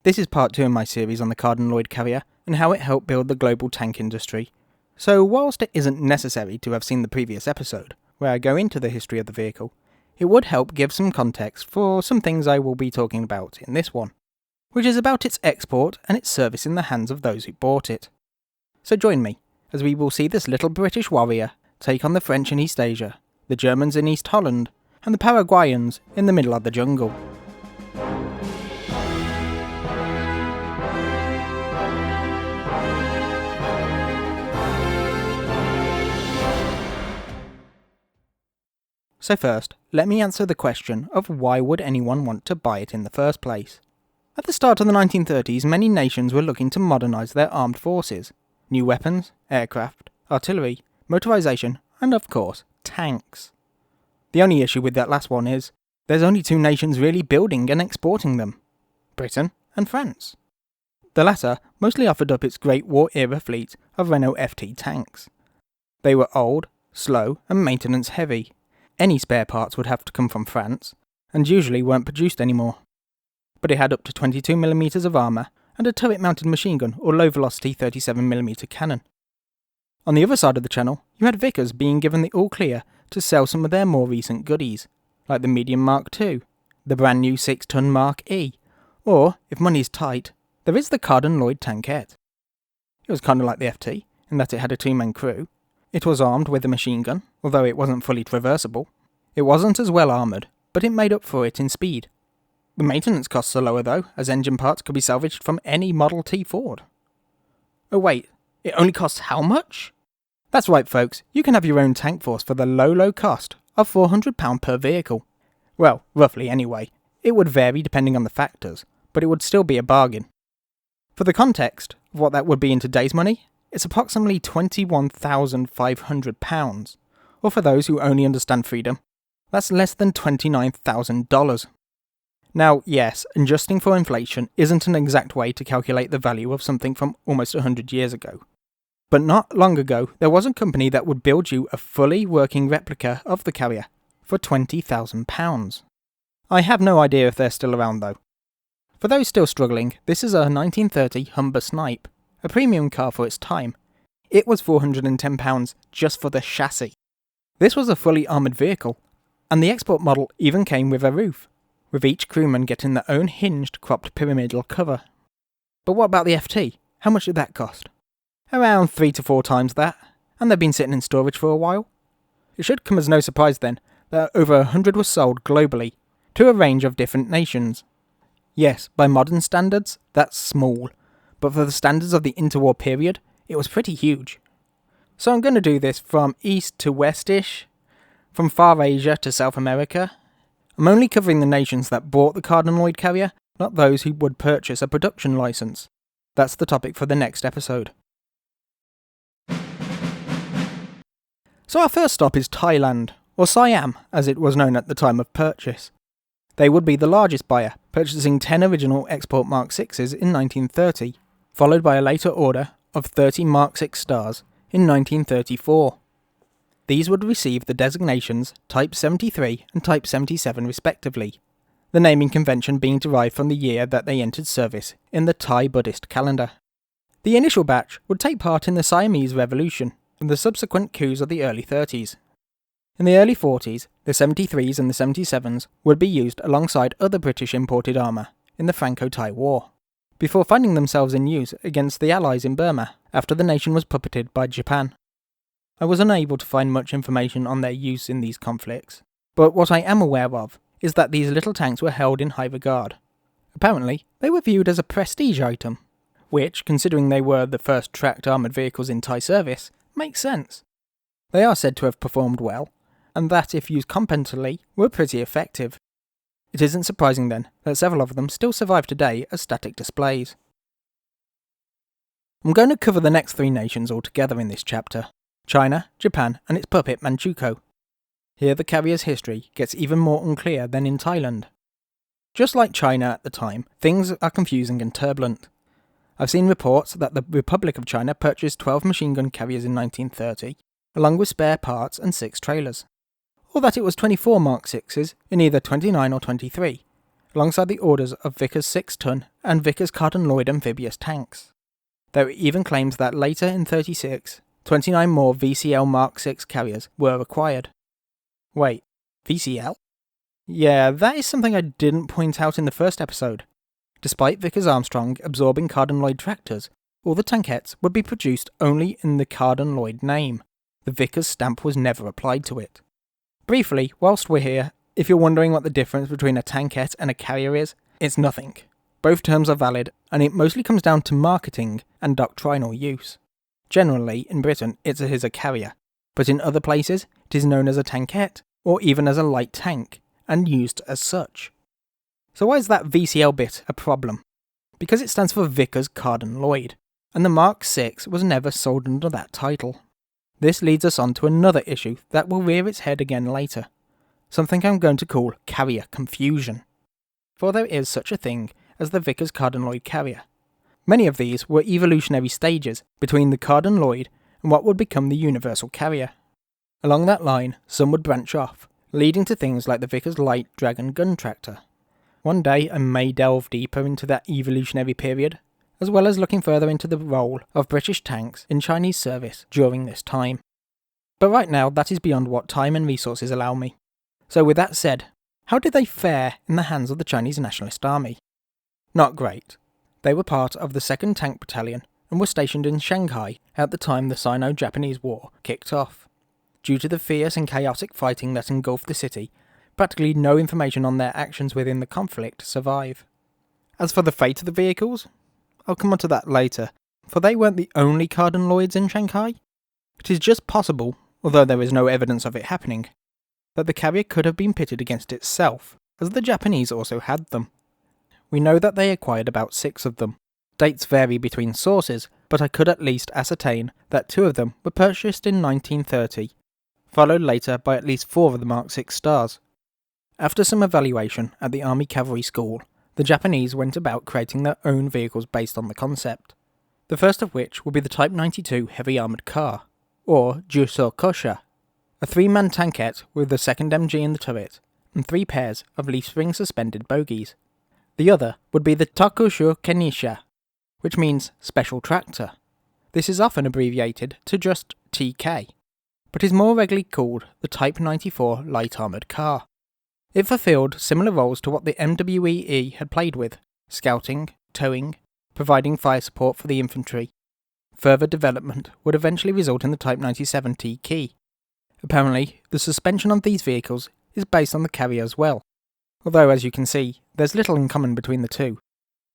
This is part 2 in my series on the Carden-Loyd Carrier and how it helped build the global tank industry. So whilst it isn't necessary to have seen the previous episode, where I go into the history of the vehicle, it would help give some context for some things I will be talking about in this one, which is about its export and its service in the hands of those who bought it. So join me, as we will see this little British warrior take on the French in East Asia, the Germans in East Holland, and the Paraguayans in the middle of the jungle. So first, let me answer the question of why would anyone want to buy it in the first place. At the start of the 1930s, many nations were looking to modernise their armed forces. New weapons, aircraft, artillery, motorisation, and of course, tanks. The only issue with that last one is, there's only two nations really building and exporting them. Britain and France. The latter mostly offered up its Great War era fleet of Renault FT tanks. They were old, slow, and maintenance heavy. Any spare parts would have to come from France, and usually weren't produced anymore. But it had up to 22mm of armour and a turret-mounted machine gun or low-velocity 37mm cannon. On the other side of the channel, you had Vickers being given the all-clear to sell some of their more recent goodies, like the Medium Mark II, the brand new 6-ton Mark E, or, if money's tight, there is the Carden-Loyd Tankette. It was kind of like the FT, in that it had a two-man crew. It was armed with a machine gun, although it wasn't fully traversable. It wasn't as well armoured, but it made up for it in speed. The maintenance costs are lower though, as engine parts could be salvaged from any Model T Ford. Oh wait, it only costs how much? That's right folks, you can have your own tank force for the low cost of £400 per vehicle. Well, roughly anyway. It would vary depending on the factors, but it would still be a bargain. For the context of what that would be in today's money, it's approximately £21,500, or for those who only understand freedom, that's less than $29,000. Now, yes, adjusting for inflation isn't an exact way to calculate the value of something from almost 100 years ago. But not long ago, there was a company that would build you a fully working replica of the Carrier for £20,000. I have no idea if they're still around though. For those still struggling, this is a 1930 Humber Snipe, a premium car for its time. It was £410 just for the chassis. This was a fully armoured vehicle, and the export model even came with a roof, with each crewman getting their own hinged cropped pyramidal cover. But what about the FT? How much did that cost? Around 3 to 4 times that, and they've been sitting in storage for a while. It should come as no surprise then, that over 100 were sold globally, to a range of different nations. Yes, by modern standards, that's small, but for the standards of the interwar period, it was pretty huge. So I'm going to do this from east to westish, from far Asia to South America. I'm only covering the nations that bought the Carden-Loyd Carrier, not those who would purchase a production license. That's the topic for the next episode. So our first stop is Thailand, or Siam as it was known at the time of purchase. They would be the largest buyer, purchasing 10 original export Mark 6s in 1930. Followed by a later order of 30 Mark 6 stars in 1934. These would receive the designations Type 73 and Type 77 respectively, the naming convention being derived from the year that they entered service in the Thai Buddhist calendar. The initial batch would take part in the Siamese Revolution and the subsequent coups of the early 30s. In the early 40s, the 73s and the 77s would be used alongside other British imported armour in the Franco-Thai War, before finding themselves in use against the Allies in Burma after the nation was puppeted by Japan. I was unable to find much information on their use in these conflicts, but what I am aware of is that these little tanks were held in high regard. Apparently, they were viewed as a prestige item, which, considering they were the first tracked armoured vehicles in Thai service, makes sense. They are said to have performed well, and that if used competently, were pretty effective. It isn't surprising then that several of them still survive today as static displays. I'm going to cover the next 3 nations altogether in this chapter: China, Japan, and its puppet Manchukuo. Here the Carrier's history gets even more unclear than in Thailand. Just like China at the time, things are confusing and turbulent. I've seen reports that the Republic of China purchased 12 machine gun carriers in 1930, along with spare parts and 6 trailers, or that it was 24 Mark 6s in either 29 or 23, alongside the orders of Vickers 6-ton and Vickers Carden-Loyd amphibious tanks. There were even claims that later in 1936, 29 more VCL Mark VI carriers were acquired. Wait, VCL? Yeah, that is something I didn't point out in the first episode. Despite Vickers-Armstrong absorbing Carden-Loyd tractors, all the tankettes would be produced only in the Carden-Loyd name. The Vickers stamp was never applied to it. Briefly, whilst we're here, if you're wondering what the difference between a tankette and a carrier is, it's nothing. Both terms are valid, and it mostly comes down to marketing and doctrinal use. Generally, in Britain, it is a carrier, but in other places, it is known as a tankette, or even as a light tank, and used as such. So why is that VCL bit a problem? Because it stands for Vickers Carden-Loyd, and the Mark VI was never sold under that title. This leads us on to another issue that will rear its head again later, something I'm going to call carrier confusion. For there is such a thing as the Vickers Carden-Loyd Carrier. Many of these were evolutionary stages between the Carden-Loyd and what would become the Universal Carrier. Along that line, some would branch off, leading to things like the Vickers Light Dragon gun tractor. One day I may delve deeper into that evolutionary period, as well as looking further into the role of British tanks in Chinese service during this time. But right now, that is beyond what time and resources allow me. So with that said, how did they fare in the hands of the Chinese Nationalist Army? Not great. They were part of the 2nd Tank Battalion and were stationed in Shanghai at the time the Sino-Japanese War kicked off. Due to the fierce and chaotic fighting that engulfed the city, practically no information on their actions within the conflict survive. As for the fate of the vehicles, I'll come on to that later, for they weren't the only Carden-Loyds in Shanghai. It is just possible, although there is no evidence of it happening, that the carrier could have been pitted against itself, as the Japanese also had them. We know that they acquired about 6 of them. Dates vary between sources, but I could at least ascertain that 2 of them were purchased in 1930, followed later by at least 4 of the Mark VI stars. After some evaluation at the Army Cavalry School, the Japanese went about creating their own vehicles based on the concept. The first of which would be the Type 92 heavy armoured car, or Jusokosha, a 3-man tankette with the 2nd MG in the turret, and 3 pairs of leaf spring suspended bogies. The other would be the Tokushu Kenisha, which means Special Tractor. This is often abbreviated to just TK, but is more regularly called the Type 94 Light Armoured Car. It fulfilled similar roles to what the MWEE had played with: scouting, towing, providing fire support for the infantry. Further development would eventually result in the Type 97 TK. Apparently, the suspension on these vehicles is based on the carrier as well, although as you can see, there's little in common between the two,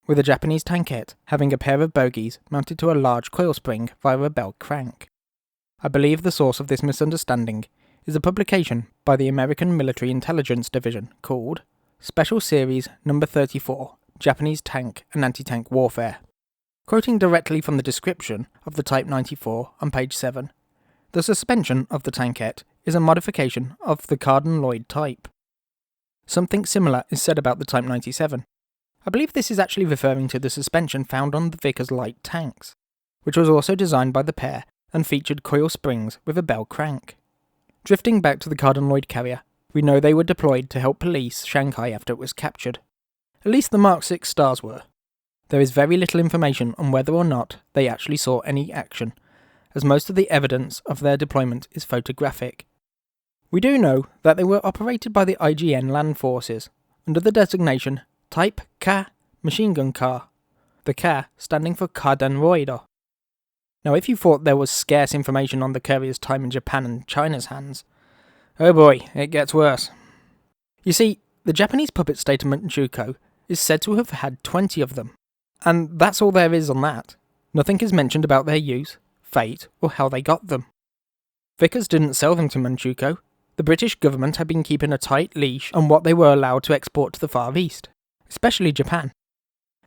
with the Japanese tankette having a pair of bogies mounted to a large coil spring via a bell crank. I believe the source of this misunderstanding is a publication by the American Military Intelligence Division called Special Series No. 34, Japanese Tank and Anti-Tank Warfare. Quoting directly from the description of the Type 94 on page 7, the suspension of the tankette is a modification of the Carden-Loyd type. Something similar is said about the Type 97. I believe this is actually referring to the suspension found on the Vickers light tanks, which was also designed by the pair and featured coil springs with a bell crank. Drifting back to the Carden-Loyd Carrier, we know they were deployed to help police Shanghai after it was captured. At least the Mark VI stars were. There is very little information on whether or not they actually saw any action, as most of the evidence of their deployment is photographic. We do know that they were operated by the IGN land forces, under the designation Type Ka machine gun car, the Ka standing for Carden-Loyd. Now if you thought there was scarce information on the carrier's time in Japan and China's hands, oh boy, it gets worse. You see, the Japanese puppet state of Manchukuo is said to have had 20 of them, and that's all there is on that. Nothing is mentioned about their use, fate, or how they got them. Vickers didn't sell them to Manchukuo. The British government had been keeping a tight leash on what they were allowed to export to the Far East, especially Japan.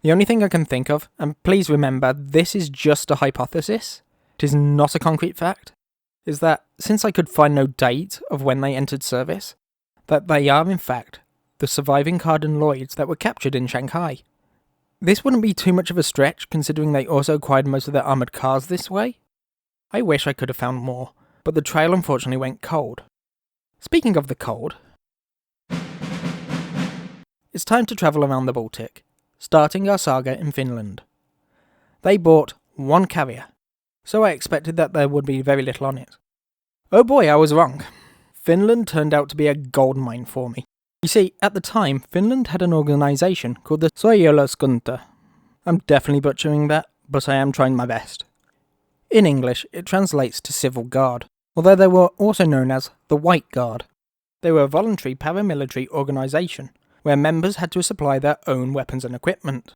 The only thing I can think of, and please remember this is just a hypothesis, it is not a concrete fact, is that since I could find no date of when they entered service, that they are in fact the surviving Carden-Loyds that were captured in Shanghai. This wouldn't be too much of a stretch considering they also acquired most of their armoured cars this way. I wish I could have found more, but the trail unfortunately went cold. Speaking of the cold, it's time to travel around the Baltic, starting our saga in Finland. They bought one carrier, so I expected that there would be very little on it. Oh boy, I was wrong. Finland turned out to be a goldmine for me. You see, at the time, Finland had an organisation called the Suojeluskunta. I'm definitely butchering that, but I am trying my best. In English, it translates to Civil Guard, although they were also known as the White Guard. They were a voluntary paramilitary organisation, where members had to supply their own weapons and equipment.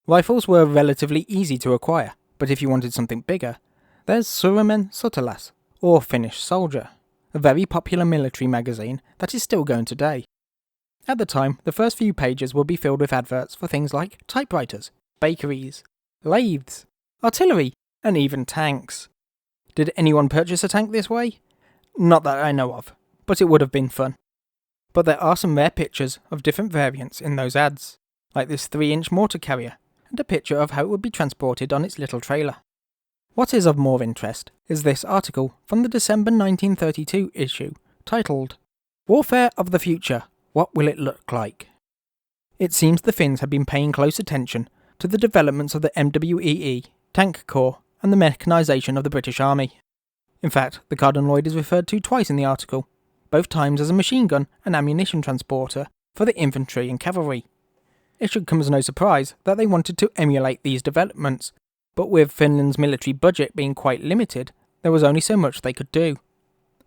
Rifles were relatively easy to acquire, but if you wanted something bigger, there's Suomen Sotilas, or Finnish Soldier, a very popular military magazine that is still going today. At the time, the first few pages would be filled with adverts for things like typewriters, bakeries, lathes, artillery, and even tanks. Did anyone purchase a tank this way? Not that I know of, but it would have been fun. But there are some rare pictures of different variants in those ads, like this 3-inch mortar carrier, and a picture of how it would be transported on its little trailer. What is of more interest is this article from the December 1932 issue, titled, Warfare of the Future, What Will It Look Like? It seems the Finns had been paying close attention to the developments of the MWEE, Tank Corps, and the mechanisation of the British Army. In fact, the Carden-Loyd is referred to twice in the article, both times as a machine gun and ammunition transporter for the infantry and cavalry. It should come as no surprise that they wanted to emulate these developments, but with Finland's military budget being quite limited, there was only so much they could do.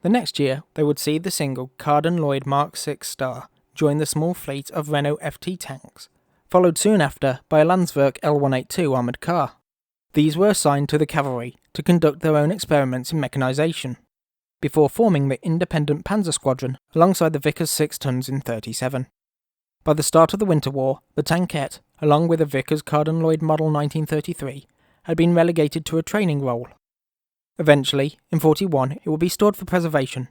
The next year, they would see the single Carden-Loyd Mark VI Star join the small fleet of Renault FT tanks, followed soon after by a Landsverk L182 armoured car. These were assigned to the cavalry to conduct their own experiments in mechanisation, before forming the independent Panzer Squadron alongside the Vickers 6 tons in 1937. By the start of the Winter War, the tankette, along with the Vickers Carden-Loyd Model 1933, had been relegated to a training role. Eventually, in 1941, it would be stored for preservation.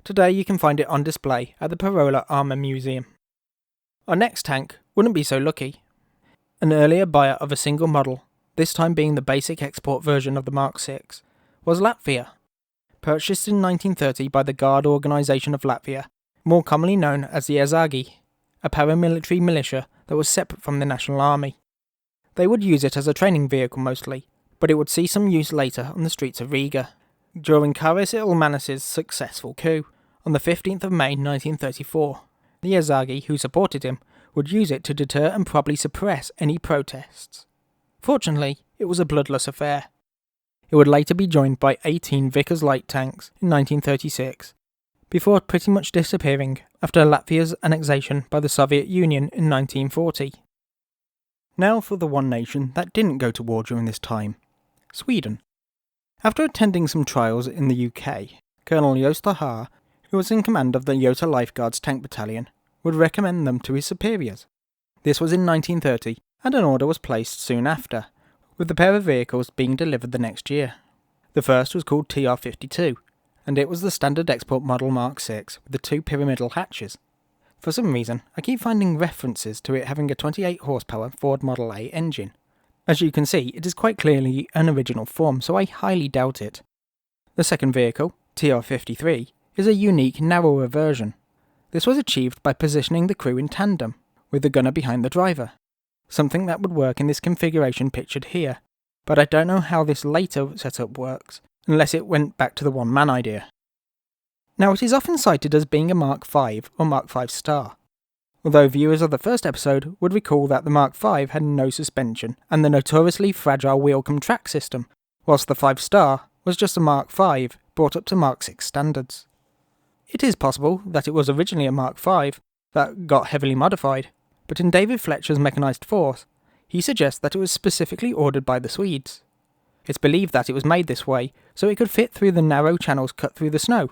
Today you can find it on display at the Parola Armour Museum. Our next tank wouldn't be so lucky. An earlier buyer of a single model, this time being the basic export version of the Mark VI, was Latvia. Purchased in 1930 by the Guard Organisation of Latvia, more commonly known as the Ezagi, a paramilitary militia that was separate from the National Army. They would use it as a training vehicle mostly, but it would see some use later on the streets of Riga, during Karis Ilmanis's successful coup on the 15th of May 1934. The Ezagi, who supported him, would use it to deter and probably suppress any protests. Fortunately, it was a bloodless affair. It would later be joined by 18 Vickers light tanks in 1936, before pretty much disappearing after Latvia's annexation by the Soviet Union in 1940. Now for the one nation that didn't go to war during this time, Sweden. After attending some trials in the UK, Colonel Gösta Haar, who was in command of the Jota Lifeguards tank battalion, would recommend them to his superiors. This was in 1930, and an order was placed soon after, with the pair of vehicles being delivered the next year. The first was called TR-52, and it was the standard export model Mark VI with the 2 pyramidal hatches. For some reason, I keep finding references to it having a 28 horsepower Ford Model A engine. As you can see, it is quite clearly an original form, so I highly doubt it. The second vehicle, TR-53, is a unique, narrower version. This was achieved by positioning the crew in tandem, with the gunner behind the driver. Something that would work in this configuration pictured here, but I don't know how this later setup works, unless it went back to the one-man idea. Now it is often cited as being a Mark V or Mark V Star, although viewers of the first episode would recall that the Mark V had no suspension and the notoriously fragile wheel-cum-track system, whilst the 5 Star was just a Mark V brought up to Mark VI standards. It is possible that it was originally a Mark V that got heavily modified, but in David Fletcher's Mechanised Force, he suggests that it was specifically ordered by the Swedes. It's believed that it was made this way so it could fit through the narrow channels cut through the snow.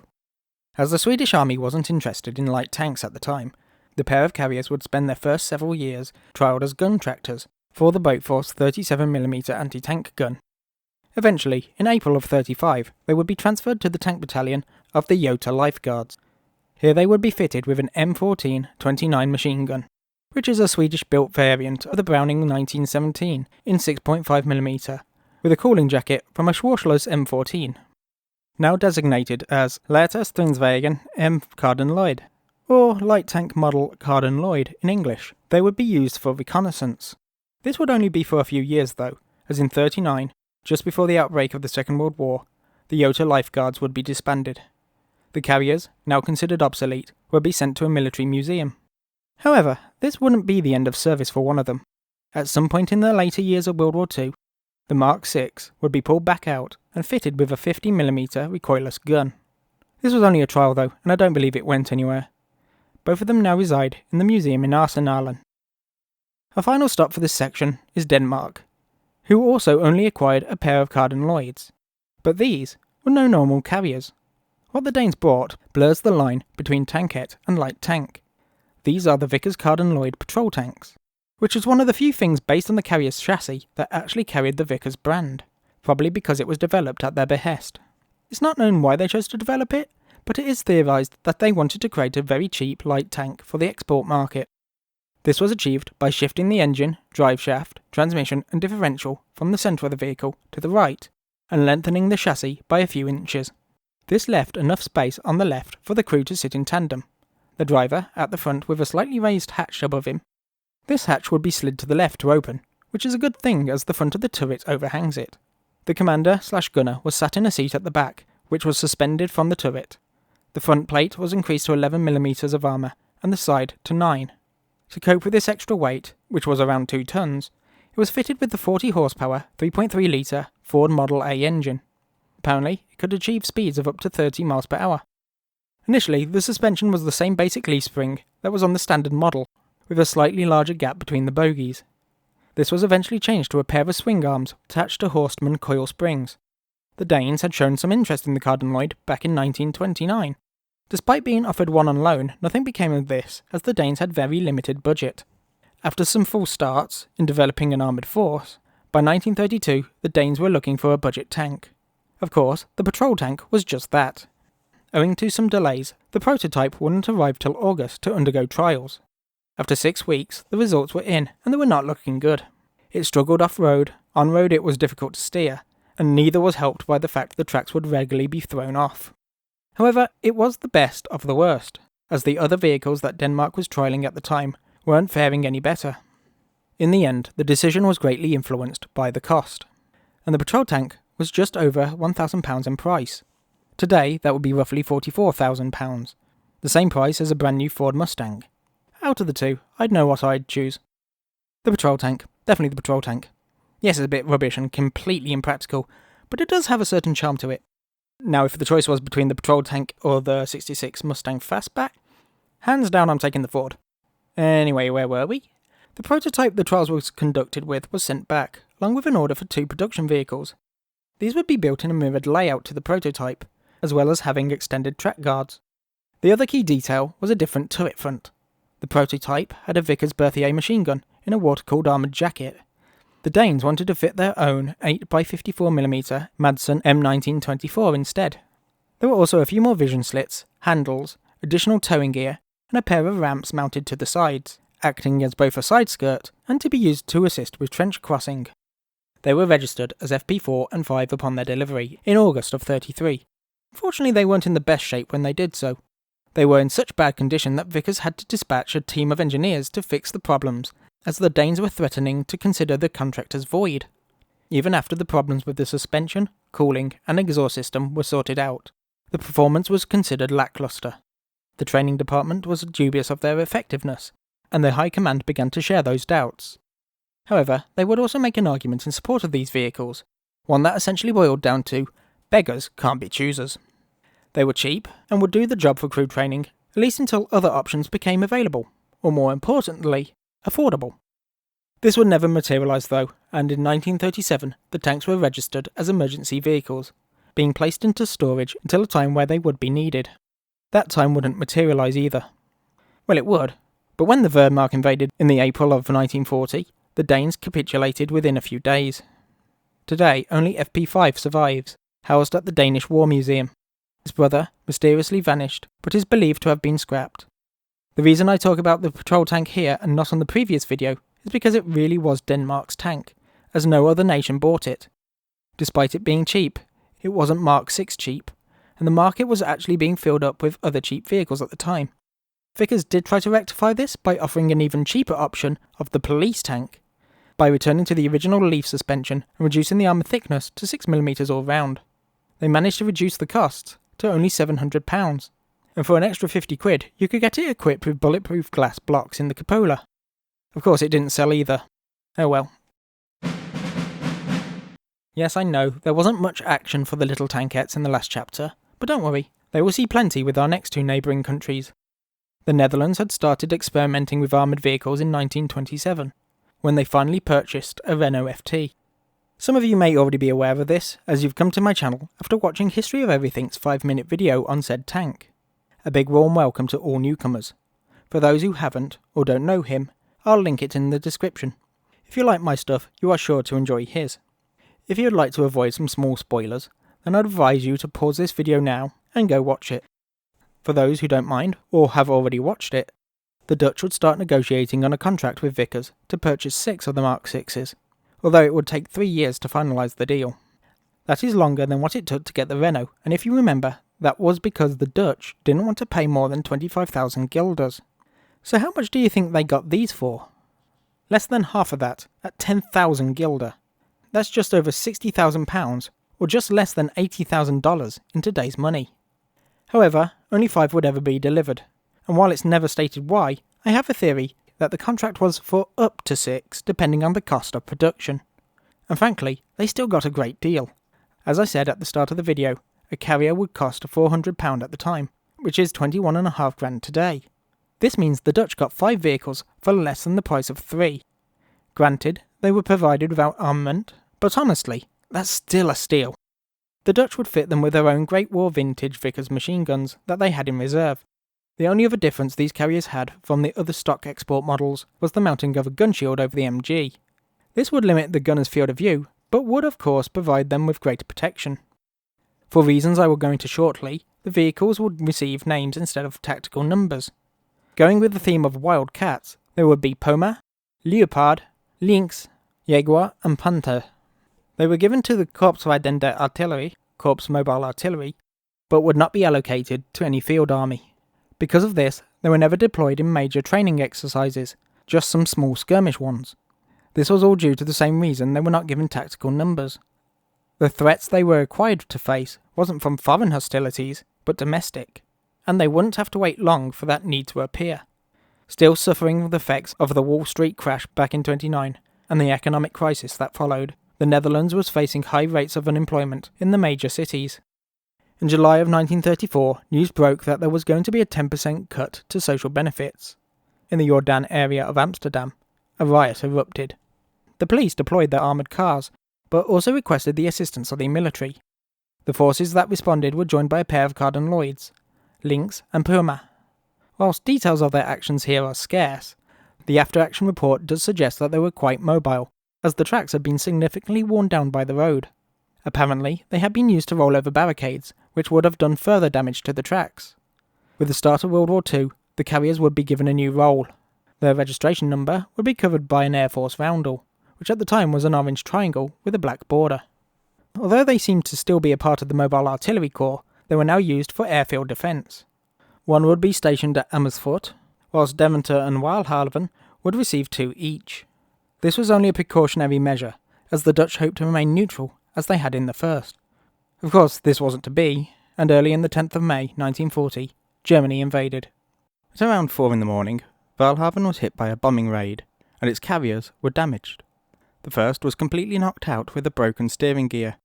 As the Swedish army wasn't interested in light tanks at the time, the pair of carriers would spend their first several years trialled as gun tractors for the Bofors 37mm anti-tank gun. Eventually, in April of 1935, they would be transferred to the tank battalion of the Jota Lifeguards. Here they would be fitted with an M14 29 machine gun, which is a Swedish-built variant of the Browning 1917 in 6.5mm, with a cooling jacket from a Schwarzschild M14. Now designated as Lätta Stridswagen M Carden-Loyd. or light tank model Carden-Loyd in English. They would be used for reconnaissance. This would only be for a few years though, as in 1939, just before the outbreak of the Second World War, the Jota Lifeguards would be disbanded. The carriers, now considered obsolete, would be sent to a military museum. However, this wouldn't be the end of service for one of them. At some point in the later years of World War II, the Mark VI would be pulled back out and fitted with a 50mm recoilless gun. This was only a trial though, and I don't believe it went anywhere. Both of them now reside in the museum in Arsenalen. Our final stop for this section is Denmark, who also only acquired a pair of Carden-Loyds. But these were no normal carriers. What the Danes brought blurs the line between tankette and light tank. These are the Vickers-Carden-Loyd patrol tanks, which was one of the few things based on the carrier's chassis that actually carried the Vickers brand, probably because it was developed at their behest. It's not known why they chose to develop it, but it is theorised that they wanted to create a very cheap light tank for the export market. This was achieved by shifting the engine, drive shaft, transmission and differential from the centre of the vehicle to the right, and lengthening the chassis by a few inches. This left enough space on the left for the crew to sit in tandem, the driver at the front with a slightly raised hatch above him. This hatch would be slid to the left to open, which is a good thing as the front of the turret overhangs it. The commander/gunner was sat in a seat at the back, which was suspended from the turret. The front plate was increased to 11mm of armour, and the side to 9. To cope with this extra weight, which was around 2 tons, it was fitted with the 40 horsepower, 3.3 litre Ford Model A engine. Apparently, it could achieve speeds of up to 30 miles per hour. Initially, the suspension was the same basic leaf spring that was on the standard model, with a slightly larger gap between the bogies. This was eventually changed to a pair of swing arms attached to Horstmann coil springs. The Danes had shown some interest in the Carden-Loyd back in 1929. Despite being offered one on loan, nothing became of this, as the Danes had very limited budget. After some false starts in developing an armoured force, by 1932 the Danes were looking for a budget tank. Of course, the patrol tank was just that. Owing to some delays, the prototype wouldn't arrive till August to undergo trials. After 6 weeks, the results were in, and they were not looking good. It struggled off-road, on-road it was difficult to steer, and neither was helped by the fact the tracks would regularly be thrown off. However, it was the best of the worst, as the other vehicles that Denmark was trialling at the time weren't faring any better. In the end, the decision was greatly influenced by the cost, and the patrol tank was just over £1,000 in price. Today, that would be roughly £44,000, the same price as a brand new Ford Mustang. Out of the two, I'd know what I'd choose. The patrol tank, definitely the patrol tank. Yes, it's a bit rubbish and completely impractical, but it does have a certain charm to it. Now, if the choice was between the patrol tank or the 66 Mustang Fastback, hands down I'm taking the Ford. Anyway, where were we? The prototype the trials was conducted with was sent back, along with an order for 2 production vehicles. These would be built in a mirrored layout to the prototype, as well as having extended track guards. The other key detail was a different turret front. The prototype had a Vickers-Berthier machine gun in a water-cooled armoured jacket. The Danes wanted to fit their own 8x54mm Madsen M1924 instead. There were also a few more vision slits, handles, additional towing gear, and a pair of ramps mounted to the sides, acting as both a side skirt and to be used to assist with trench crossing. They were registered as FP4 and 5 upon their delivery in August of 33. Unfortunately, they weren't in the best shape when they did so. They were in such bad condition that Vickers had to dispatch a team of engineers to fix the problems, as the Danes were threatening to consider the contract as void. Even after the problems with the suspension, cooling and exhaust system were sorted out, the performance was considered lacklustre. The training department was dubious of their effectiveness, and the high command began to share those doubts. However, they would also make an argument in support of these vehicles, one that essentially boiled down to, beggars can't be choosers. They were cheap, and would do the job for crew training, at least until other options became available, or more importantly, affordable. This would never materialise though, and in 1937 the tanks were registered as emergency vehicles, being placed into storage until a time where they would be needed. That time wouldn't materialise either. Well, it would, but when the Wehrmacht invaded in the April of 1940, the Danes capitulated within a few days. Today, only FP5 survives, housed at the Danish War Museum. His brother mysteriously vanished, but is believed to have been scrapped. The reason I talk about the patrol tank here and not on the previous video is because it really was Denmark's tank, as no other nation bought it. Despite it being cheap, it wasn't Mark VI cheap, and the market was actually being filled up with other cheap vehicles at the time. Vickers did try to rectify this by offering an even cheaper option of the police tank, by returning to the original leaf suspension and reducing the armour thickness to 6mm all round. They managed to reduce the costs to only £700, and for an extra £50 you could get it equipped with bulletproof glass blocks in the cupola. Of course it didn't sell either. Oh well. Yes, I know, there wasn't much action for the little tankettes in the last chapter, but don't worry, they will see plenty with our next two neighbouring countries. The Netherlands had started experimenting with armoured vehicles in 1927, when they finally purchased a Renault FT. Some of you may already be aware of this, as you've come to my channel after watching History of Everything's 5-minute video on said tank. A big warm welcome to all newcomers. For those who haven't, or don't know him, I'll link it in the description. If you like my stuff, you are sure to enjoy his. If you'd like to avoid some small spoilers, then I'd advise you to pause this video now and go watch it. For those who don't mind, or have already watched it, the Dutch would start negotiating on a contract with Vickers to purchase 6 of the Mark 6s, although it would take 3 years to finalise the deal. That is longer than what it took to get the Renault, and if you remember, that was because the Dutch didn't want to pay more than 25,000 guilders. So how much do you think they got these for? Less than half of that, at 10,000 guilder. That's just over £60,000, or just less than $80,000 in today's money. However, only 5 would ever be delivered, and while it's never stated why, I have a theory that the contract was for up to 6 depending on the cost of production. And frankly, they still got a great deal. As I said at the start of the video, a carrier would cost £400 at the time, which is 21.5 grand today. This means the Dutch got 5 vehicles for less than the price of 3. Granted, they were provided without armament, but honestly, that's still a steal. The Dutch would fit them with their own Great War vintage Vickers machine guns that they had in reserve. The only other difference these carriers had from the other stock export models was the mounting of a gun shield over the MG. This would limit the gunner's field of view, but would of course provide them with greater protection. For reasons I will go into shortly, the vehicles would receive names instead of tactical numbers. Going with the theme of wild cats, there would be Puma, Leopard, Lynx, Jaguar and Panther. They were given to the Korpsrijdende Artillery, Corps Mobile Artillery, but would not be allocated to any field army. Because of this, they were never deployed in major training exercises, just some small skirmish ones. This was all due to the same reason they were not given tactical numbers. The threats they were required to face wasn't from foreign hostilities, but domestic, and they wouldn't have to wait long for that need to appear. Still suffering the effects of the Wall Street crash back in 1929 and the economic crisis that followed, the Netherlands was facing high rates of unemployment in the major cities. In July of 1934, news broke that there was going to be a 10% cut to social benefits. In the Jordaan area of Amsterdam, a riot erupted. The police deployed their armoured cars, but also requested the assistance of the military. The forces that responded were joined by a pair of Carden-Loyds, Lynx and Puma. Whilst details of their actions here are scarce, the after-action report does suggest that they were quite mobile, as the tracks had been significantly worn down by the road. Apparently, they had been used to roll over barricades, which would have done further damage to the tracks. With the start of World War II, the carriers would be given a new role. Their registration number would be covered by an Air Force roundel, which at the time was an orange triangle with a black border. Although they seemed to still be a part of the Mobile Artillery Corps, they were now used for airfield defence. One would be stationed at Amersfoort, whilst Deventer and Weilhaven would receive 2 each. This was only a precautionary measure, as the Dutch hoped to remain neutral, as they had in the first. Of course, this wasn't to be, and early in the 10th of May 1940, Germany invaded. At around 4 in the morning, Weilhaven was hit by a bombing raid, and its carriers were damaged. The first was completely knocked out with a broken steering gear.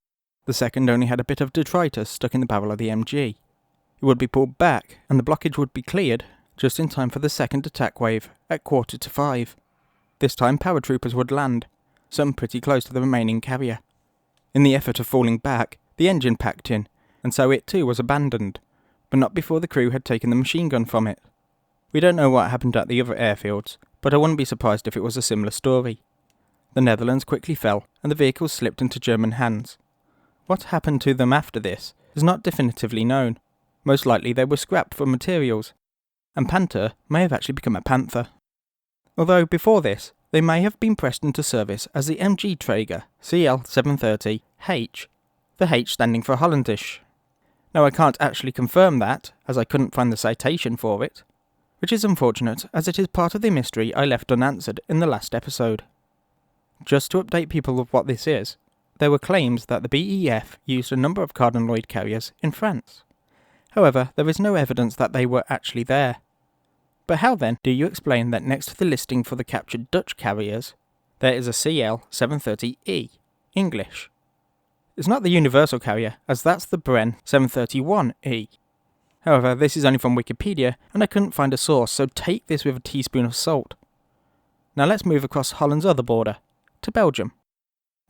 The second only had a bit of detritus stuck in the barrel of the MG. It would be pulled back, and the blockage would be cleared just in time for the second attack wave at 4:45. This time paratroopers would land, some pretty close to the remaining carrier. In the effort of falling back, the engine packed in, and so it too was abandoned, but not before the crew had taken the machine gun from it. We don't know what happened at the other airfields, but I wouldn't be surprised if it was a similar story. The Netherlands quickly fell, and the vehicles slipped into German hands. What happened to them after this is not definitively known. Most likely they were scrapped for materials, and Panther may have actually become a Panther. Although before this, they may have been pressed into service as the MG Traeger CL730H, the H standing for Hollandisch. Now I can't actually confirm that, as I couldn't find the citation for it. which is unfortunate as it is part of the mystery I left unanswered in the last episode. Just to update people of what this is, there were claims that the BEF used a number of Carden-Loyd carriers in France. However, there is no evidence that they were actually there. But how then do you explain that next to the listing for the captured Dutch carriers, there is a CL-730E, English? It's not the universal carrier, as that's the Bren 731E. However, this is only from Wikipedia, and I couldn't find a source, so take this with a teaspoon of salt. Now let's move across Holland's other border, to Belgium.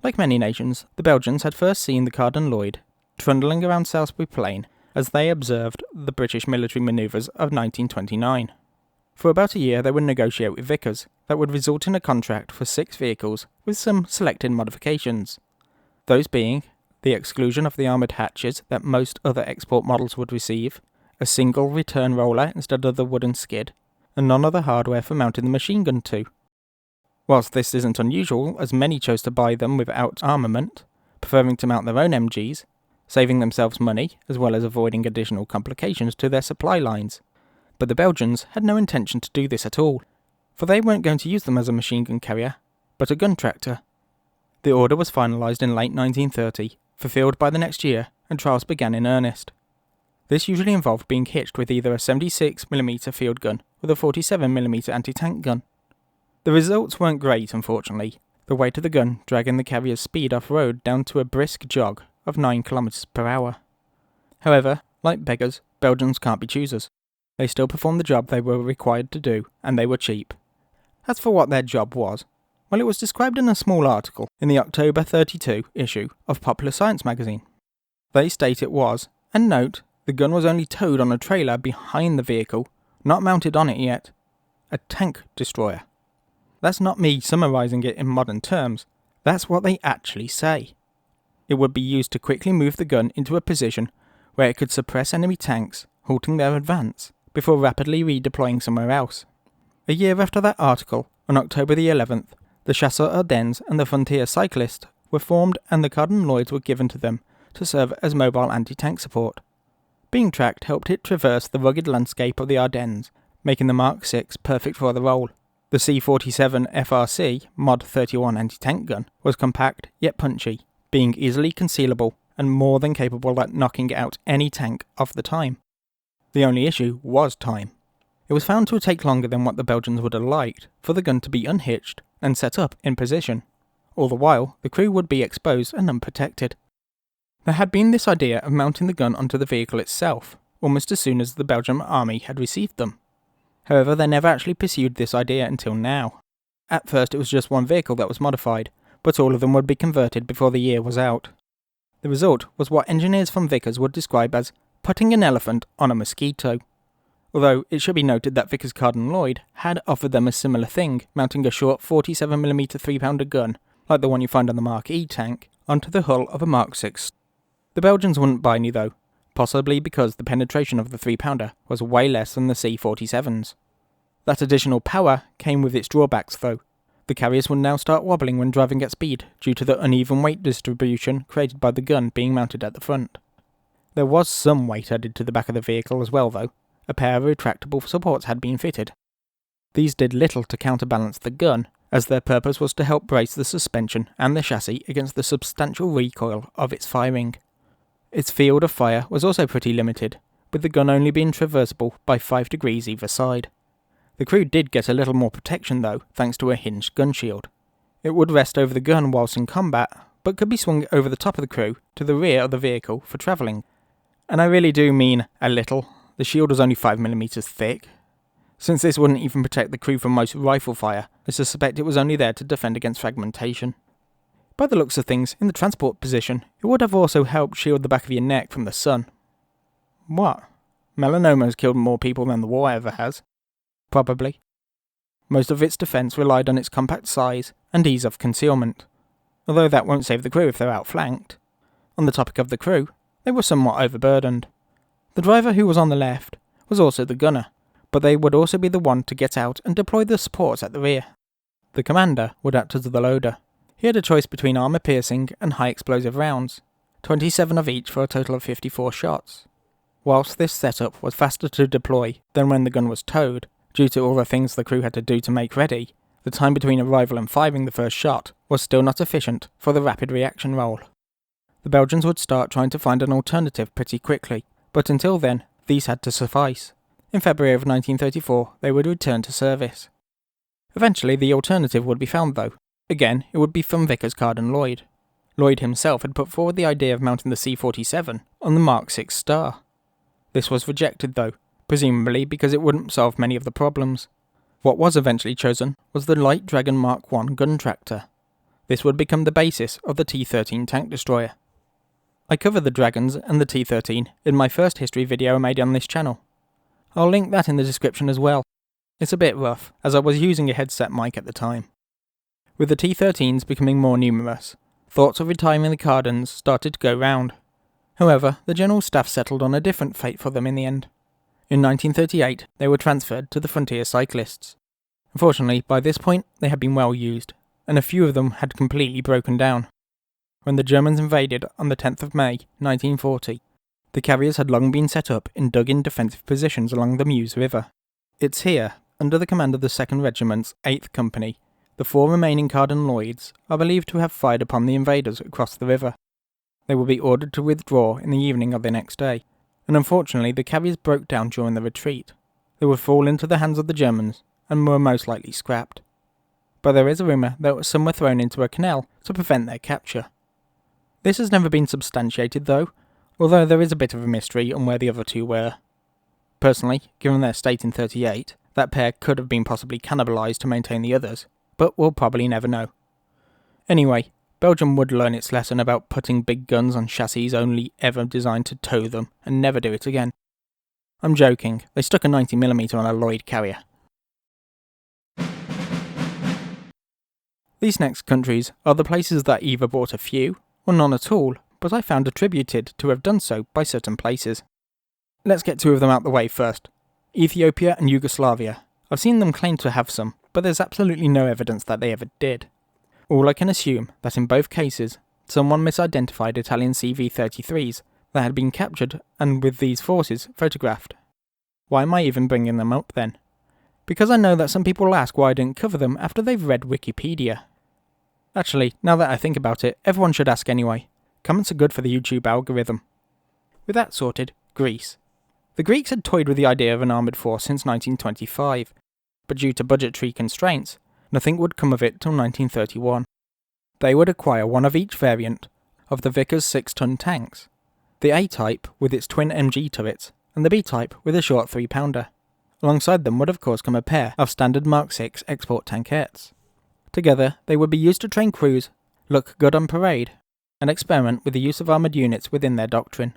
Like many nations, the Belgians had first seen the Carden-Loyd trundling around Salisbury Plain as they observed the British military manoeuvres of 1929. For about a year they would negotiate with Vickers that would result in a contract for 6 vehicles with some selected modifications. Those being the exclusion of the armoured hatches that most other export models would receive, a single return roller instead of the wooden skid, and none of the hardware for mounting the machine gun to. Whilst this isn't unusual, as many chose to buy them without armament, preferring to mount their own MGs, saving themselves money as well as avoiding additional complications to their supply lines. But the Belgians had no intention to do this at all, for they weren't going to use them as a machine gun carrier, but a gun tractor. The order was finalised in late 1930, fulfilled by the next year, and trials began in earnest. This usually involved being hitched with either a 76mm field gun or a 47mm anti-tank gun. The results weren't great, unfortunately, the weight of the gun dragging the carrier's speed off-road down to a brisk jog of 9 km per hour. However, like beggars, Belgians can't be choosers. They still performed the job they were required to do, and they were cheap. As for what their job was, well, it was described in a small article in the October 32 issue of Popular Science magazine. They state it was, and note, the gun was only towed on a trailer behind the vehicle, not mounted on it yet, a tank destroyer. That's not me summarising it in modern terms, that's what they actually say. It would be used to quickly move the gun into a position where it could suppress enemy tanks, halting their advance, before rapidly redeploying somewhere else. A year after that article, on October the 11th, the Chasseurs Ardennes and the Frontier Cyclist were formed and the Carden-Loyds were given to them to serve as mobile anti-tank support. Being tracked helped it traverse the rugged landscape of the Ardennes, making the Mark VI perfect for the role. The C-47 F.R.C. Mod 31 anti-tank gun was compact yet punchy, being easily concealable and more than capable at knocking out any tank off the time. The only issue was time. It was found to take longer than what the Belgians would have liked for the gun to be unhitched and set up in position. All the while, the crew would be exposed and unprotected. There had been this idea of mounting the gun onto the vehicle itself, almost as soon as the Belgian army had received them. However, they never actually pursued this idea until now. At first it was just one vehicle that was modified, but all of them would be converted before the year was out. The result was what engineers from Vickers would describe as putting an elephant on a mosquito. Although it should be noted that Vickers Carden-Loyd had offered them a similar thing, mounting a short 47mm 3-pounder gun, like the one you find on the Mark E tank, onto the hull of a Mark VI. The Belgians wouldn't buy any though, possibly because the penetration of the 3-pounder was way less than the C-47's. That additional power came with its drawbacks though. The carriers would now start wobbling when driving at speed due to the uneven weight distribution created by the gun being mounted at the front. There was some weight added to the back of the vehicle as well though. A pair of retractable supports had been fitted. These did little to counterbalance the gun, as their purpose was to help brace the suspension and the chassis against the substantial recoil of its firing. Its field of fire was also pretty limited, with the gun only being traversable by 5 degrees either side. The crew did get a little more protection though, thanks to a hinged gun shield. It would rest over the gun whilst in combat, but could be swung over the top of the crew to the rear of the vehicle for travelling. And I really do mean a little. The shield was only 5mm thick. Since this wouldn't even protect the crew from most rifle fire, I suspect it was only there to defend against fragmentation. By the looks of things, in the transport position, it would have also helped shield the back of your neck from the sun. What? Melanoma has killed more people than the war ever has? Probably. Most of its defence relied on its compact size and ease of concealment, although that won't save the crew if they're outflanked. On the topic of the crew, they were somewhat overburdened. The driver who was on the left was also the gunner, but they would also be the one to get out and deploy the supports at the rear. The commander would act as the loader. He had a choice between armour-piercing and high-explosive rounds, 27 of each for a total of 54 shots. Whilst this setup was faster to deploy than when the gun was towed, Due to all the things the crew had to do to make ready, the time between arrival and firing the first shot was still not efficient for the rapid reaction role. The Belgians would start trying to find an alternative pretty quickly, but until then, these had to suffice. In February of 1934, they would return to service. Eventually, the alternative would be found though. Again, it would be from Vickers Carden-Loyd. Lloyd himself had put forward the idea of mounting the C-47 on the Mark VI Star. This was rejected though, presumably because it wouldn't solve many of the problems. What was eventually chosen was the Light Dragon Mark I gun tractor. This would become the basis of the T-13 tank destroyer. I cover the Dragons and the T-13 in my first history video I made on this channel. I'll link that in the description as well. It's a bit rough, as I was using a headset mic at the time. With the T-13s becoming more numerous, thoughts of retiring the Cardens started to go round. However, the General Staff settled on a different fate for them in the end. In 1938, they were transferred to the Frontier Cyclists. Unfortunately, by this point, they had been well used, and a few of them had completely broken down. When the Germans invaded on the 10th of May, 1940, the carriers had long been set up in dug-in defensive positions along the Meuse River. It's here, under the command of the 2nd Regiment's 8th Company, the 4 remaining Carden-Loyds are believed to have fired upon the invaders across the river. They would be ordered to withdraw in the evening of the next day, and unfortunately the carriers broke down during the retreat. They would fall into the hands of the Germans, and were most likely scrapped. But there is a rumour that some were thrown into a canal to prevent their capture. This has never been substantiated though, although there is a bit of a mystery on where the other 2 were. Personally, given their state in 38, that pair could have been possibly cannibalised to maintain the others, but we'll probably never know. Anyway, Belgium would learn its lesson about putting big guns on chassis only ever designed to tow them, and never do it again. I'm joking, they stuck a 90mm on a Lloyd Carrier. These next countries are the places that either bought a few, or none at all, but I found attributed to have done so by certain places. Let's get 2 of them out the way first. Ethiopia and Yugoslavia. I've seen them claim to have some, but there's absolutely no evidence that they ever did. All I can assume that in both cases, someone misidentified Italian CV-33s that had been captured and with these forces photographed. Why am I even bringing them up then? Because I know that some people will ask why I didn't cover them after they've read Wikipedia. Actually, now that I think about it, everyone should ask anyway. Comments are good for the YouTube algorithm. With that sorted, Greece. The Greeks had toyed with the idea of an armoured force since 1925, but due to budgetary constraints, nothing would come of it till 1931. They would acquire one of each variant of the Vickers 6-ton tanks, the A-type with its twin MG turrets, and the B-type with a short 3-pounder. Alongside them would of course come a pair of standard Mark VI export tankettes. Together, they would be used to train crews, look good on parade, and experiment with the use of armoured units within their doctrine.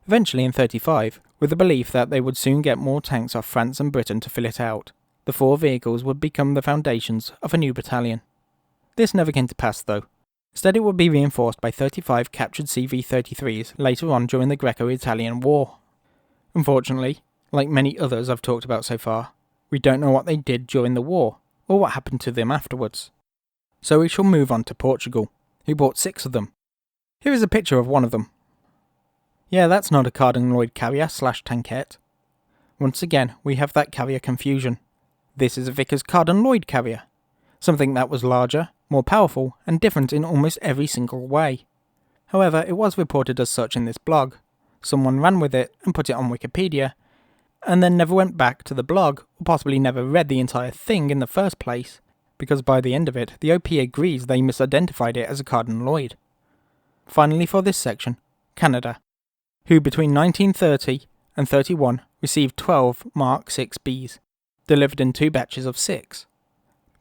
Eventually in 35, with the belief that they would soon get more tanks off France and Britain to fill it out, the 4 vehicles would become the foundations of a new battalion. This never came to pass though. Instead it would be reinforced by 35 captured CV-33s later on during the Greco-Italian War. Unfortunately, like many others I've talked about so far, we don't know what they did during the war, or what happened to them afterwards. So we shall move on to Portugal, who bought 6 of them. Here is a picture of one of them. Yeah, that's not a Carden-Loyd Carrier / tankette. Once again, we have that carrier confusion. This is a Vickers Carden-Loyd Carrier, something that was larger, more powerful, and different in almost every single way. However, it was reported as such in this blog. Someone ran with it and put it on Wikipedia, and then never went back to the blog, or possibly never read the entire thing in the first place, because by the end of it, the OP agrees they misidentified it as a Carden-Loyd. Finally for this section, Canada, who between 1930 and 31 received 12 Mark 6Bs, delivered in 2 batches of 6.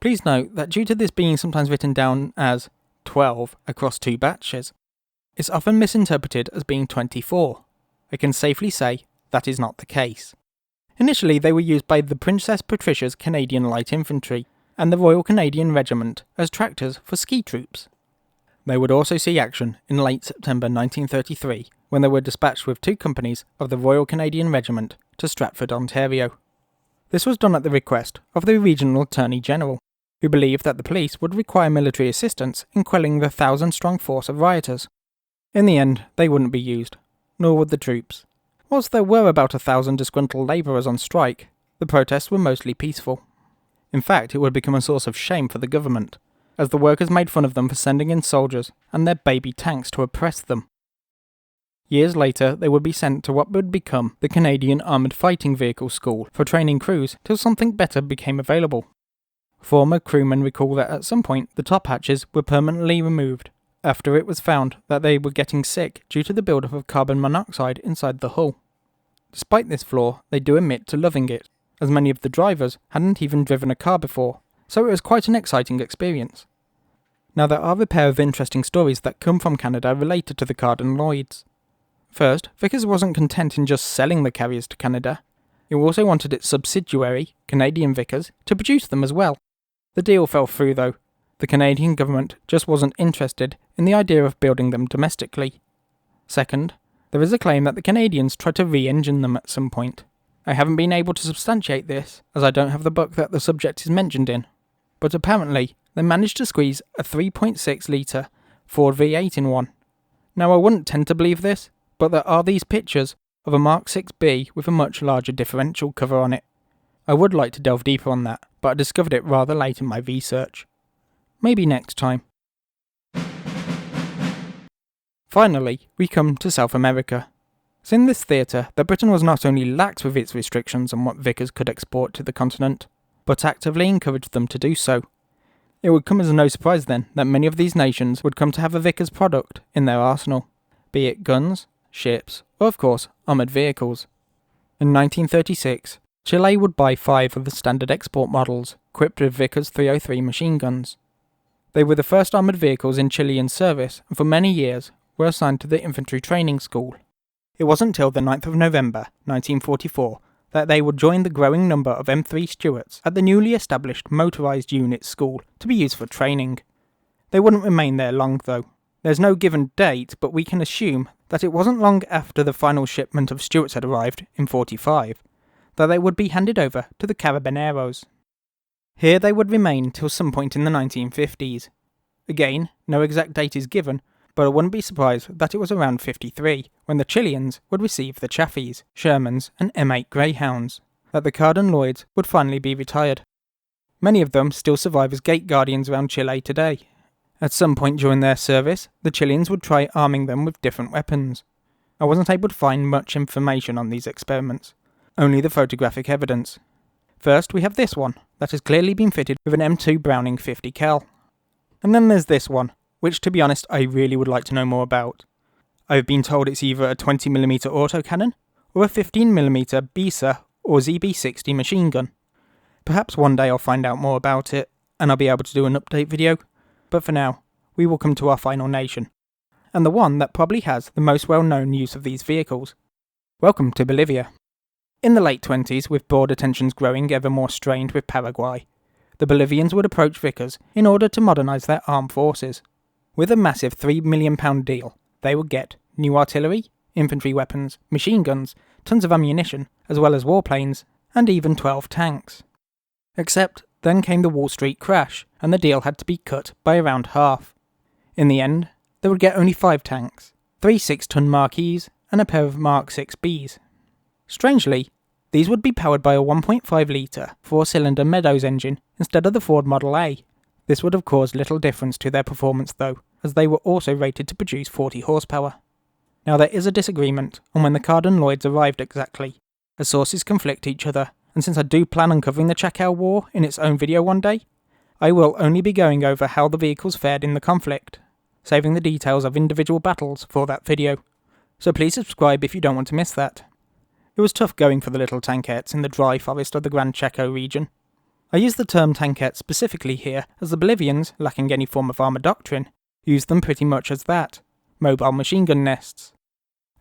Please note that due to this being sometimes written down as 12 across 2 batches, it's often misinterpreted as being 24. I can safely say that is not the case. Initially they were used by the Princess Patricia's Canadian Light Infantry and the Royal Canadian Regiment as tractors for ski troops. They would also see action in late September 1933 when they were dispatched with 2 companies of the Royal Canadian Regiment to Stratford, Ontario. This was done at the request of the Regional Attorney General, who believed that the police would require military assistance in quelling the 1,000-strong force of rioters. In the end, they wouldn't be used, nor would the troops. Whilst there were about 1,000 disgruntled labourers on strike, the protests were mostly peaceful. In fact, it would become a source of shame for the government, as the workers made fun of them for sending in soldiers and their baby tanks to oppress them. Years later, they would be sent to what would become the Canadian Armoured Fighting Vehicle School for training crews till something better became available. Former crewmen recall that at some point the top hatches were permanently removed after it was found that they were getting sick due to the buildup of carbon monoxide inside the hull. Despite this flaw, they do admit to loving it, as many of the drivers hadn't even driven a car before, so it was quite an exciting experience. Now there are a pair of interesting stories that come from Canada related to the Carden-Loyds. First, Vickers wasn't content in just selling the carriers to Canada. It also wanted its subsidiary, Canadian Vickers, to produce them as well. The deal fell through though. The Canadian government just wasn't interested in the idea of building them domestically. Second, there is a claim that the Canadians tried to re-engine them at some point. I haven't been able to substantiate this, as I don't have the book that the subject is mentioned in, but apparently they managed to squeeze a 3.6 litre Ford V8 in one. Now I wouldn't tend to believe this, but there are these pictures of a Mark 6B with a much larger differential cover on it. I would like to delve deeper on that, but I discovered it rather late in my research. Maybe next time. Finally, we come to South America. It's in this theatre that Britain was not only lax with its restrictions on what Vickers could export to the continent, but actively encouraged them to do so. It would come as no surprise then that many of these nations would come to have a Vickers product in their arsenal, be it guns, ships, or of course armoured vehicles. In 1936, Chile would buy 5 of the standard export models, equipped with Vickers 303 machine guns. They were the first armoured vehicles in Chilean service, and for many years were assigned to the infantry training school. It wasn't till the 9th of November 1944 that they would join the growing number of M3 Stuarts at the newly established motorised unit school to be used for training. They wouldn't remain there long though. There's no given date, but we can assume that it wasn't long after the final shipment of Stuarts had arrived, in 45, that they would be handed over to the Carabineros. Here they would remain till some point in the 1950s. Again, no exact date is given, but I wouldn't be surprised that it was around 53, when the Chileans would receive the Chaffees, Shermans and M8 Greyhounds, that the Carden-Loyds would finally be retired. Many of them still survive as gate guardians around Chile today. At some point during their service, the Chileans would try arming them with different weapons. I wasn't able to find much information on these experiments, only the photographic evidence. First we have this one, that has clearly been fitted with an M2 Browning 50 cal. And then there's this one, which to be honest I really would like to know more about. I've been told it's either a 20mm autocannon, or a 15mm BISA or ZB60 machine gun. Perhaps one day I'll find out more about it, and I'll be able to do an update video, but for now, we will come to our final nation, and the one that probably has the most well-known use of these vehicles. Welcome to Bolivia. In the late 20s, with border tensions growing ever more strained with Paraguay, the Bolivians would approach Vickers in order to modernise their armed forces. With a massive £3 million deal, they would get new artillery, infantry weapons, machine guns, tons of ammunition, as well as warplanes, and even 12 tanks. Except, then came the Wall Street crash, and the deal had to be cut by around half. In the end, they would get only 5 tanks, 3 6-ton Marquis, and a pair of Mark 6Bs. Strangely, these would be powered by a 1.5 litre 4-cylinder Meadows engine instead of the Ford Model A. This would have caused little difference to their performance though, as they were also rated to produce 40 horsepower. Now there is a disagreement on when the Carden-Loyds arrived exactly, as sources conflict each other, and since I do plan on covering the Chaco War in its own video one day, I will only be going over how the vehicles fared in the conflict, saving the details of individual battles for that video, so please subscribe if you don't want to miss that. It was tough going for the little tankettes in the dry forest of the Gran Chaco region. I use the term tankette specifically here as the Bolivians, lacking any form of armour doctrine, used them pretty much as that, mobile machine gun nests.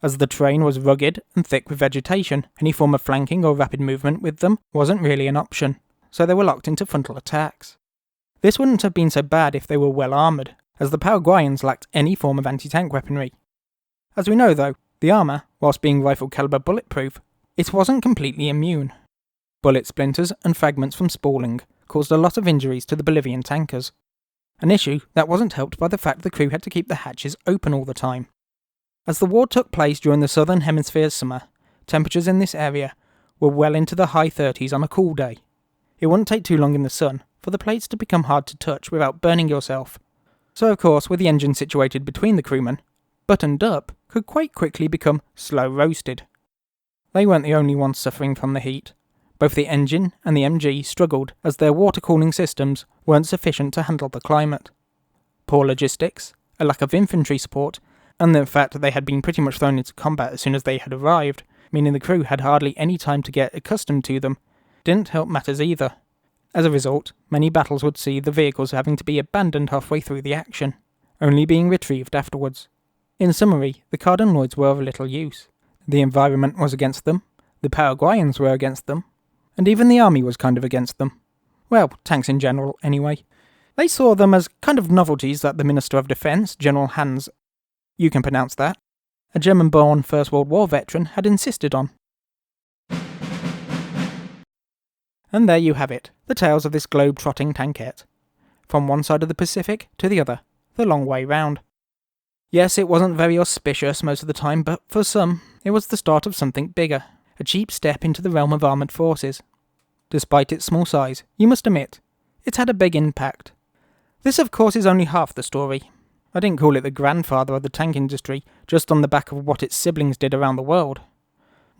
As the terrain was rugged and thick with vegetation, any form of flanking or rapid movement with them wasn't really an option, so they were locked into frontal attacks. This wouldn't have been so bad if they were well armoured, as the Paraguayans lacked any form of anti-tank weaponry. As we know though, the armour, whilst being rifle caliber bulletproof, it wasn't completely immune. Bullet splinters and fragments from spalling caused a lot of injuries to the Bolivian tankers, an issue that wasn't helped by the fact the crew had to keep the hatches open all the time. As the war took place during the southern hemisphere's summer, temperatures in this area were well into the high 30s on a cool day. It wouldn't take too long in the sun for the plates to become hard to touch without burning yourself. So of course, with the engine situated between the crewmen, buttoned up could quite quickly become slow roasted. They weren't the only ones suffering from the heat. Both the engine and the MG struggled as their water cooling systems weren't sufficient to handle the climate. Poor logistics, a lack of infantry support, and the fact that they had been pretty much thrown into combat as soon as they had arrived, meaning the crew had hardly any time to get accustomed to them, didn't help matters either. As a result, many battles would see the vehicles having to be abandoned halfway through the action, only being retrieved afterwards. In summary, the Carden-Loyds were of little use. The environment was against them, the Paraguayans were against them, and even the army was kind of against them. Well, tanks in general, anyway. They saw them as kind of novelties that the Minister of Defence, General Hans, you can pronounce that, a German-born First World War veteran, had insisted on. And there you have it, the tales of this globe-trotting tankette. From one side of the Pacific to the other, the long way round. Yes, it wasn't very auspicious most of the time, but for some, it was the start of something bigger, a cheap step into the realm of armoured forces. Despite its small size, you must admit, it's had a big impact. This of course is only half the story. I didn't call it the grandfather of the tank industry just on the back of what its siblings did around the world.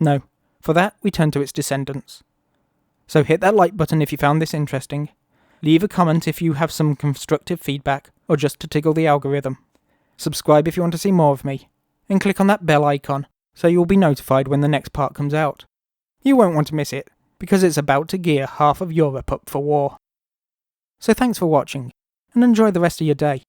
No, for that we turn to its descendants. So hit that like button if you found this interesting. Leave a comment if you have some constructive feedback, or just to tickle the algorithm. Subscribe if you want to see more of me, and click on that bell icon so you'll be notified when the next part comes out. You won't want to miss it, because it's about to gear half of Europe up for war. So thanks for watching, and enjoy the rest of your day.